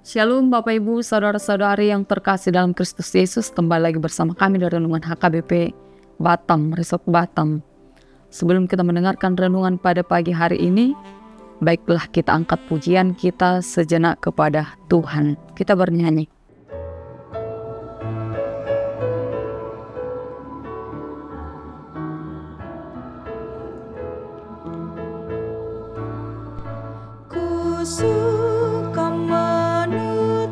Shalom Bapak Ibu, Saudara-saudari yang terkasih dalam Kristus Yesus. Kembali lagi bersama kami dari Renungan HKBP Batam, Resort Batam. Sebelum kita mendengarkan renungan pada pagi hari ini, baiklah kita angkat pujian kita sejenak kepada Tuhan. Kita bernyanyi. Suka menuturkan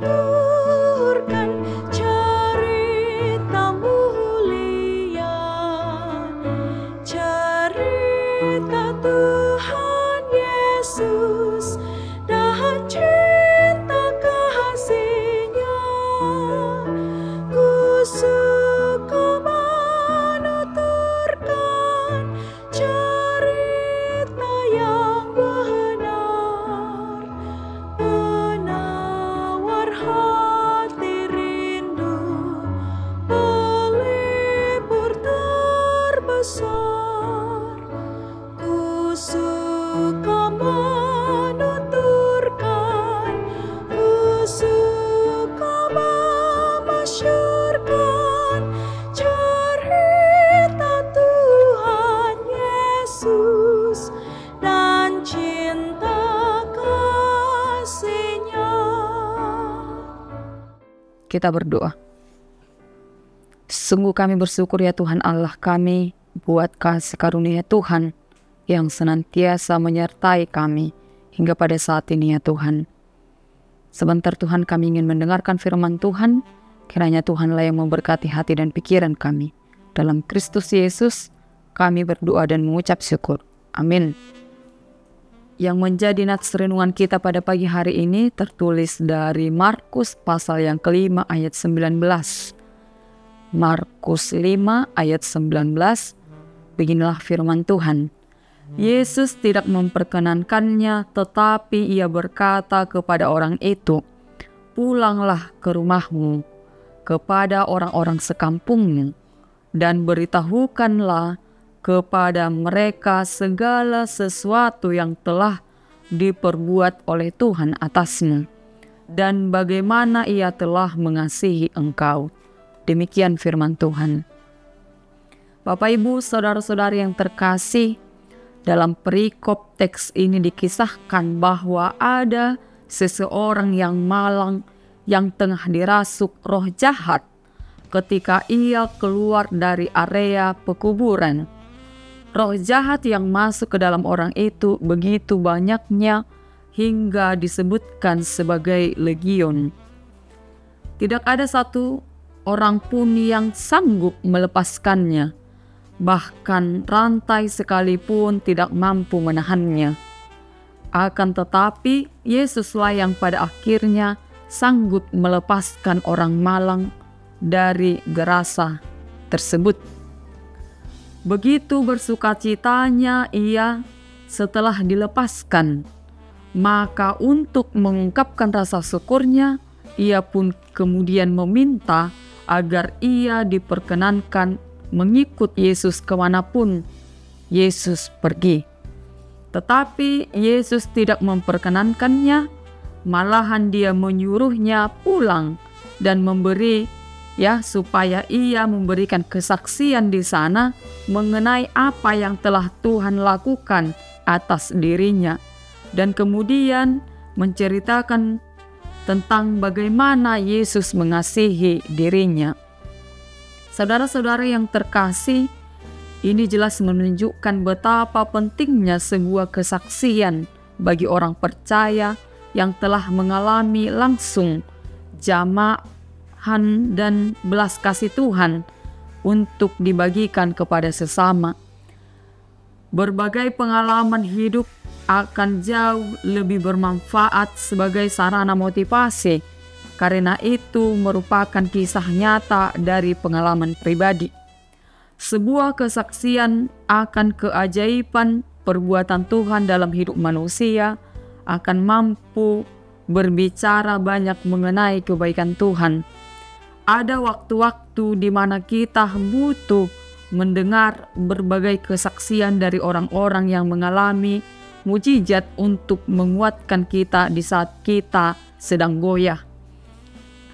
cerita mulia, cerita Tuhan Yesus dan cinta kasih-Nya. Ku suka menuturkan cerita yang benar, penawar hati rindu, pelipur terbesar. Ku suka menuturkan, ku suka memasyurkan cerita Tuhan Yesus dan cinta kasih-Nya. Kita berdoa. Sungguh kami bersyukur ya Tuhan Allah kami buat kasih karunia Tuhan yang senantiasa menyertai kami hingga pada saat ini ya Tuhan. Sebentar Tuhan kami ingin mendengarkan firman Tuhan, kiranya Tuhanlah yang memberkati hati dan pikiran kami. Dalam Kristus Yesus kami berdoa dan mengucap syukur. Amin. Yang menjadi nats renungan kita pada pagi hari ini tertulis dari Markus pasal yang kelima ayat 19. Markus 5 ayat 19, beginilah firman Tuhan. Yesus tidak memperkenankannya, tetapi ia berkata kepada orang itu, "Pulanglah ke rumahmu, kepada orang-orang sekampungmu, dan beritahukanlah kepada mereka segala sesuatu yang telah diperbuat oleh Tuhan atasmu, dan bagaimana ia telah mengasihi engkau." Demikian firman Tuhan. Bapak Ibu, saudara-saudari yang terkasih, dalam perikop teks ini dikisahkan bahwa ada seseorang yang malang yang tengah dirasuk roh jahat ketika ia keluar dari area pekuburan. Roh jahat yang masuk ke dalam orang itu begitu banyaknya hingga disebutkan sebagai legion. Tidak ada satu orang pun yang sanggup melepaskannya. Bahkan rantai sekalipun tidak mampu menahannya. Akan tetapi Yesuslah yang pada akhirnya sanggup melepaskan orang malang dari gerasa tersebut. Begitu bersukacitanya ia setelah dilepaskan, maka untuk mengungkapkan rasa syukurnya, ia pun kemudian meminta agar ia diperkenankan mengikut Yesus kemanapun Yesus pergi. Tetapi Yesus tidak memperkenankannya, malahan dia menyuruhnya pulang dan memberi supaya ia memberikan kesaksian di sana mengenai apa yang telah Tuhan lakukan atas dirinya, dan kemudian menceritakan tentang bagaimana Yesus mengasihi dirinya. Saudara-saudara yang terkasih, ini jelas menunjukkan betapa pentingnya sebuah kesaksian bagi orang percaya yang telah mengalami langsung jamahan dan belas kasih Tuhan untuk dibagikan kepada sesama. Berbagai pengalaman hidup akan jauh lebih bermanfaat sebagai sarana motivasi, karena itu merupakan kisah nyata dari pengalaman pribadi. Sebuah kesaksian akan keajaiban perbuatan Tuhan dalam hidup manusia akan mampu berbicara banyak mengenai kebaikan Tuhan. Ada waktu-waktu di mana kita butuh mendengar berbagai kesaksian dari orang-orang yang mengalami mujizat untuk menguatkan kita di saat kita sedang goyah.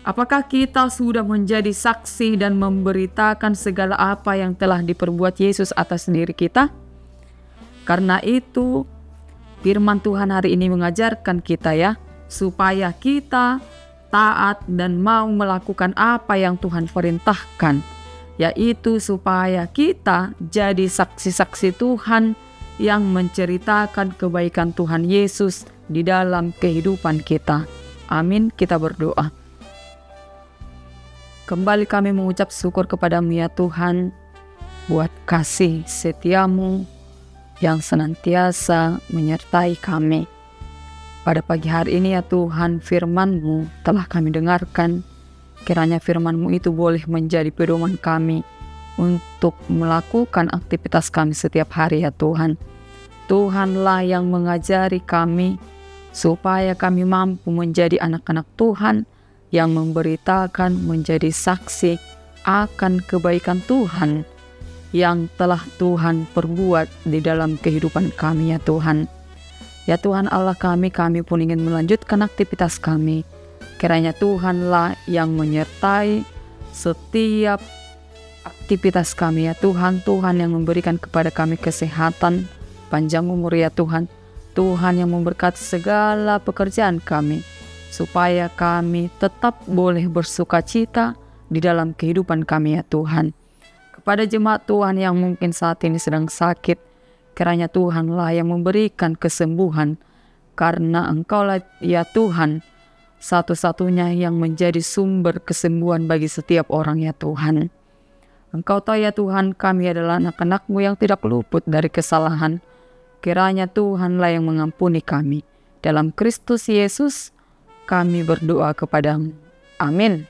Apakah kita sudah menjadi saksi dan memberitakan segala apa yang telah diperbuat Yesus atas diri kita? Karena itu, firman Tuhan hari ini mengajarkan kita ya, supaya kita taat dan mau melakukan apa yang Tuhan perintahkan, yaitu supaya kita jadi saksi-saksi Tuhan yang menceritakan kebaikan Tuhan Yesus di dalam kehidupan kita. Amin, kita berdoa. Kembali kami mengucap syukur kepadamu ya Tuhan, buat kasih setiamu yang senantiasa menyertai kami. Pada pagi hari ini ya Tuhan, firman-Mu telah kami dengarkan. Kiranya firman-Mu itu boleh menjadi pedoman kami untuk melakukan aktivitas kami setiap hari ya Tuhan. Tuhanlah yang mengajari kami supaya kami mampu menjadi anak-anak Tuhan yang memberitakan, menjadi saksi akan kebaikan Tuhan yang telah Tuhan perbuat di dalam kehidupan kami ya Tuhan. Ya Tuhan Allah kami pun ingin melanjutkan aktivitas kami. Kiranya Tuhanlah yang menyertai setiap aktivitas kami ya Tuhan. Tuhan yang memberikan kepada kami kesehatan, panjang umur ya Tuhan. Tuhan yang memberkati segala pekerjaan kami, supaya kami tetap boleh bersuka cita di dalam kehidupan kami ya Tuhan. Kepada jemaat Tuhan yang mungkin saat ini sedang sakit, kiranya Tuhanlah yang memberikan kesembuhan, karena Engkaulah ya Tuhan satu-satunya yang menjadi sumber kesembuhan bagi setiap orang ya Tuhan. Engkau tahu ya Tuhan, kami adalah anak-anak-Mu yang tidak luput dari kesalahan. Kiranya Tuhanlah yang mengampuni kami. Dalam Kristus Yesus kami berdoa kepadamu. Amin.